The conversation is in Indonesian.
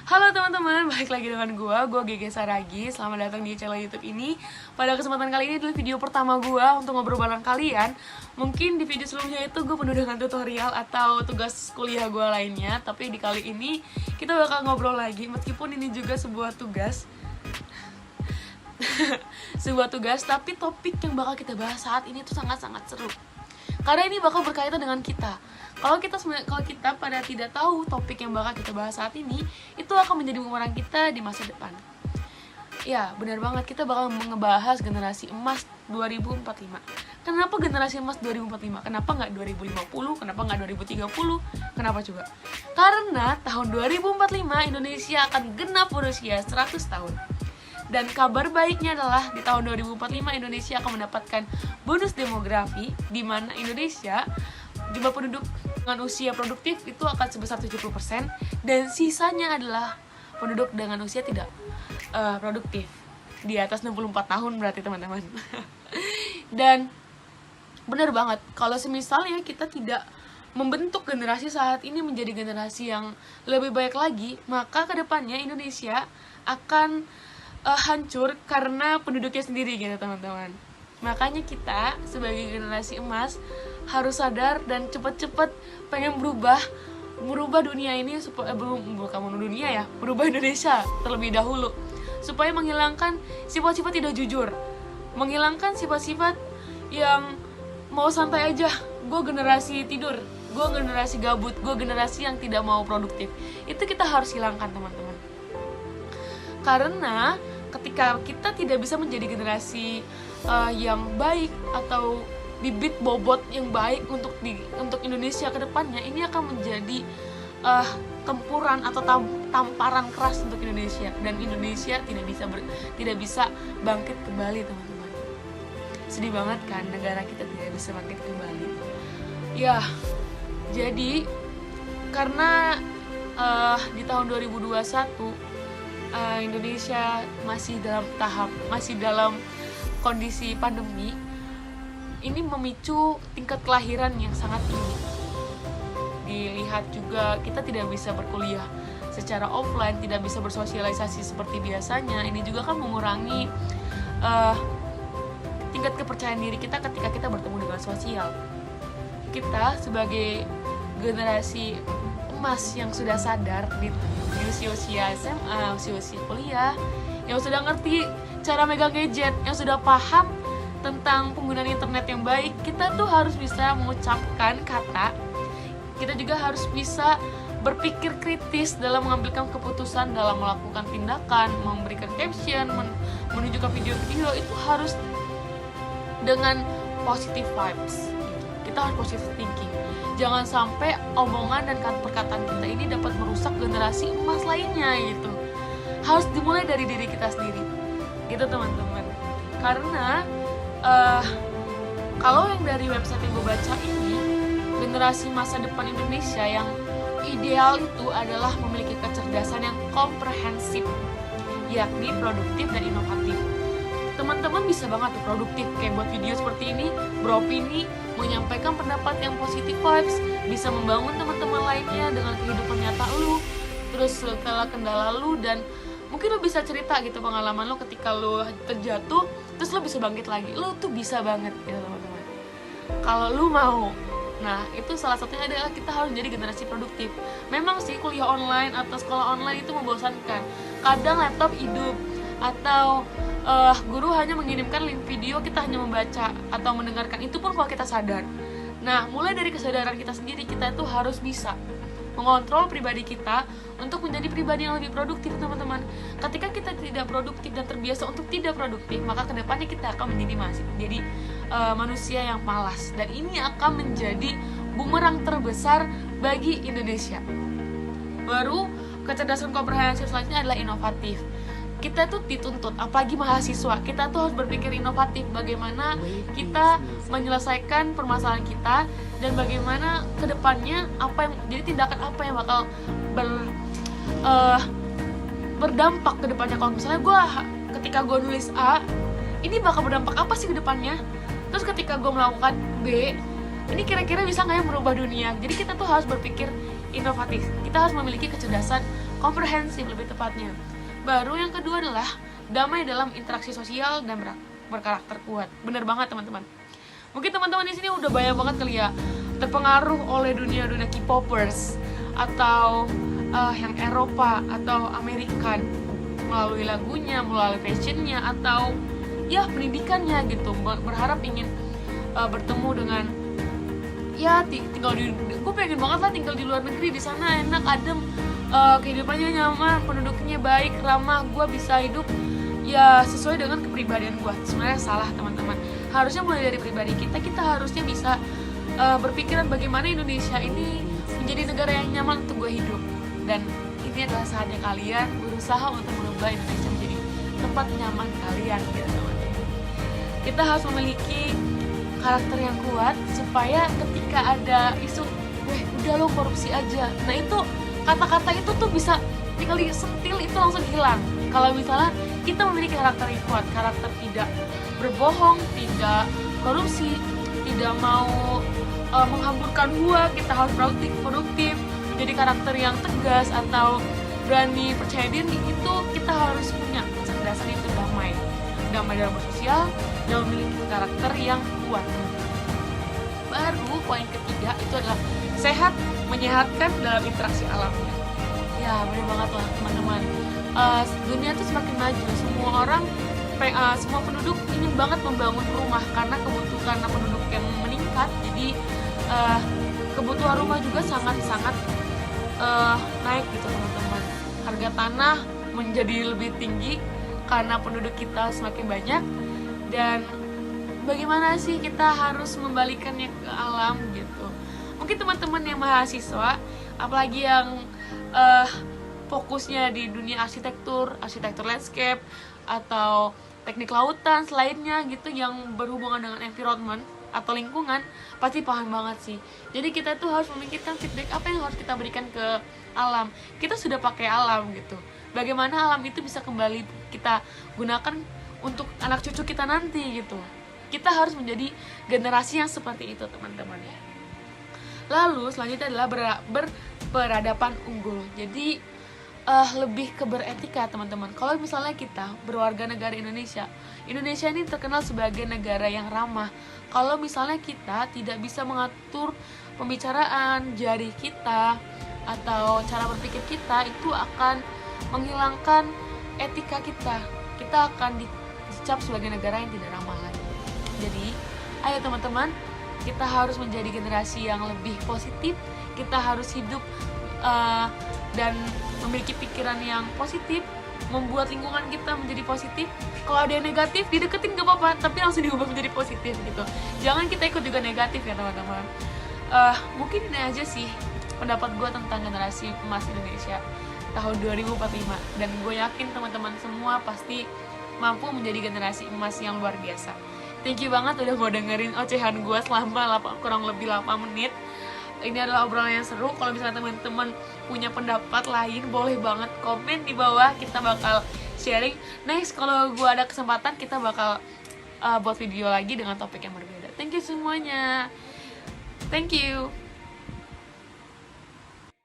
Halo teman-teman, balik lagi dengan gue Gege Saragi. Selamat datang di channel YouTube ini. Pada kesempatan kali ini adalah video pertama gue untuk ngobrol bareng kalian. Mungkin di video sebelumnya itu gue penuh dengan tutorial atau tugas kuliah gue lainnya. Tapi di kali ini kita bakal ngobrol lagi, meskipun ini juga sebuah tugas sebuah tugas, tapi topik yang bakal kita bahas saat ini tuh sangat-sangat seru. Karena ini bakal berkaitan dengan kita. Kalau kita pada tidak tahu topik yang bakal kita bahas saat ini, itu akan menjadi bumerang kita di masa depan. Ya, benar banget, kita bakal ngebahas generasi emas 2045. Kenapa generasi emas 2045? Kenapa nggak 2050? Kenapa nggak 2030? Kenapa coba? Karena tahun 2045 Indonesia akan genap berusia 100 tahun. Dan kabar baiknya adalah di tahun 2045 Indonesia akan mendapatkan bonus demografi, di mana Indonesia jumlah penduduk dengan usia produktif itu akan sebesar 70%, dan sisanya adalah penduduk dengan usia tidak produktif, di atas 64 tahun berarti teman-teman. Dan benar banget, kalau semisalnya kita tidak membentuk generasi saat ini menjadi generasi yang lebih baik lagi, maka kedepannya Indonesia akan hancur karena penduduknya sendiri gitu teman-teman. Makanya kita sebagai generasi emas harus sadar dan cepat-cepat pengen merubah dunia ini supaya merubah Indonesia terlebih dahulu, supaya menghilangkan sifat-sifat tidak jujur, menghilangkan sifat-sifat yang mau santai aja. Gue generasi tidur, gue generasi gabut, gue generasi yang tidak mau produktif. Itu kita harus hilangkan teman-teman. Karena ketika kita tidak bisa menjadi generasi yang baik atau bibit bobot yang baik untuk Indonesia ke depannya, ini akan menjadi tempuran atau tamparan keras untuk Indonesia, dan Indonesia tidak bisa bangkit kembali teman-teman. Sedih banget kan negara kita tidak bisa bangkit kembali. Ya, jadi karena di tahun 2021 Indonesia masih dalam kondisi pandemi, ini memicu tingkat kelahiran yang sangat tinggi. Dilihat juga kita tidak bisa berkuliah secara offline, tidak bisa bersosialisasi seperti biasanya. Ini juga kan mengurangi tingkat kepercayaan diri kita ketika kita bertemu dengan sosial. Kita sebagai generasi emas yang sudah sadar di usia SMA, usia kuliah, yang sudah ngerti cara megang gadget, yang sudah paham tentang penggunaan internet yang baik, kita tuh harus bisa mengucapkan kata, kita juga harus bisa berpikir kritis dalam mengambilkan keputusan, dalam melakukan tindakan, memberikan caption, menunjukkan video-video, itu harus dengan positive vibes. Kita harus positive thinking. Jangan sampai omongan dan perkataan kita ini dapat merusak generasi emas lainnya gitu. Harus dimulai dari diri kita sendiri, gitu teman-teman. Karena kalau yang dari website yang gue baca ini, generasi masa depan Indonesia yang ideal itu adalah memiliki kecerdasan yang komprehensif, yakni produktif dan inovatif. Teman-teman bisa banget tuh produktif, kayak buat video seperti ini, beropini, menyampaikan pendapat yang positif vibes, bisa membangun teman-teman lainnya dengan kehidupan nyata lu, terus kendala lu, dan mungkin lu bisa cerita gitu pengalaman lu ketika lu terjatuh, terus lu bisa bangkit lagi. Lu tuh bisa banget gitu teman-teman, kalau lu mau. Nah, itu salah satunya adalah kita harus jadi generasi produktif. Memang sih kuliah online atau sekolah online itu membosankan. Kadang laptop hidup, atau guru hanya mengirimkan link video, kita hanya membaca atau mendengarkan, itu pun kalau kita sadar. Nah, mulai dari kesadaran kita sendiri, kita tuh harus bisa mengontrol pribadi kita untuk menjadi pribadi yang lebih produktif teman-teman. Ketika kita tidak produktif dan terbiasa untuk tidak produktif, maka kedepannya kita akan menjadi manusia yang malas, dan ini akan menjadi bumerang terbesar bagi Indonesia. Baru kecerdasan komprehensif selanjutnya adalah inovatif. Kita tuh dituntut, apalagi mahasiswa, kita tuh harus berpikir inovatif, bagaimana kita menyelesaikan permasalahan kita, dan bagaimana kedepannya jadi tindakan apa yang bakal berdampak kedepannya. Kalau misalnya ketika gue nulis A, ini bakal berdampak apa sih kedepannya? Terus ketika gue melakukan B, ini kira-kira bisa nggak ya merubah dunia? Jadi kita tuh harus berpikir inovatif, kita harus memiliki kecerdasan komprehensif lebih tepatnya. Baru yang kedua adalah damai dalam interaksi sosial dan berkarakter kuat. Bener banget teman-teman. Mungkin teman-teman di sini udah banyak banget kali ya terpengaruh oleh dunia K-popers atau yang Eropa atau Amerikan melalui lagunya, melalui fashionnya, atau ya pendidikannya gitu. Berharap ingin bertemu dengan ya tinggal di, gue pengen banget lah tinggal di luar negeri, di sana enak, adem, kehidupannya nyaman, penduduknya baik, ramah, gue bisa hidup ya sesuai dengan kepribadian gue. Sebenarnya salah teman-teman, harusnya mulai dari pribadi kita harusnya bisa berpikiran bagaimana Indonesia ini menjadi negara yang nyaman untuk gue hidup. Dan ini adalah saatnya kalian berusaha untuk merubah Indonesia menjadi tempat nyaman kalian gitu teman-teman. Kita harus memiliki karakter yang kuat supaya ketika ada isu, udah lo korupsi aja, nah itu kata-kata itu tuh bisa tinggal disentil itu langsung hilang. Kalau misalnya kita memiliki karakter yang kuat, karakter tidak berbohong, tidak korupsi, tidak mau menghamburkan uang, kita harus produktif, menjadi karakter yang tegas atau berani percaya diri, itu kita harus punya dasarnya itu damai dalam bersosial dan memiliki karakter yang kuat. Baru poin ketiga itu adalah sehat, menyehatkan dalam interaksi alamnya. Ya benar banget lah teman-teman. Dunia tuh semakin maju, semua orang, semua penduduk ingin banget membangun rumah karena kebutuhan penduduk yang meningkat. Jadi kebutuhan rumah juga sangat-sangat naik gitu teman-teman. Harga tanah menjadi lebih tinggi karena penduduk kita semakin banyak. Dan bagaimana sih kita harus membalikannya ke alam gitu. Mungkin teman-teman yang mahasiswa, apalagi yang fokusnya di dunia arsitektur landscape atau teknik lautan selainnya gitu yang berhubungan dengan environment atau lingkungan, pasti paham banget sih. Jadi kita tuh harus memikirkan feedback apa yang harus kita berikan ke alam. Kita sudah pakai alam gitu, bagaimana alam itu bisa kembali kita gunakan untuk anak cucu kita nanti gitu. Kita harus menjadi generasi yang seperti itu teman-teman ya. Lalu selanjutnya adalah berperadaban unggul. Jadi lebih ke beretika teman-teman. Kalau misalnya kita berwarga negara Indonesia ini terkenal sebagai negara yang ramah. Kalau misalnya kita tidak bisa mengatur pembicaraan, jari kita atau cara berpikir kita, itu akan menghilangkan etika kita. Kita akan dicap sebagai negara yang tidak ramah lagi. Jadi, ayo teman-teman, kita harus menjadi generasi yang lebih positif. Kita harus hidup dan memiliki pikiran yang positif, membuat lingkungan kita menjadi positif. Kalau ada yang negatif, dideketin gak apa-apa, tapi langsung diubah menjadi positif gitu. Jangan kita ikut juga negatif ya teman-teman. Mungkin ini aja sih pendapat gue tentang generasi emas Indonesia tahun 2045. Dan gue yakin teman-teman semua pasti mampu menjadi generasi emas yang luar biasa. Thank you banget udah mau dengerin ocehan gue selama kurang lebih 8 menit. Ini adalah obrolan yang seru. Kalau misalnya teman-teman punya pendapat lain, boleh banget komen di bawah. Kita bakal sharing. Next, kalau gue ada kesempatan, kita bakal buat video lagi dengan topik yang berbeda. Thank you semuanya. Thank you.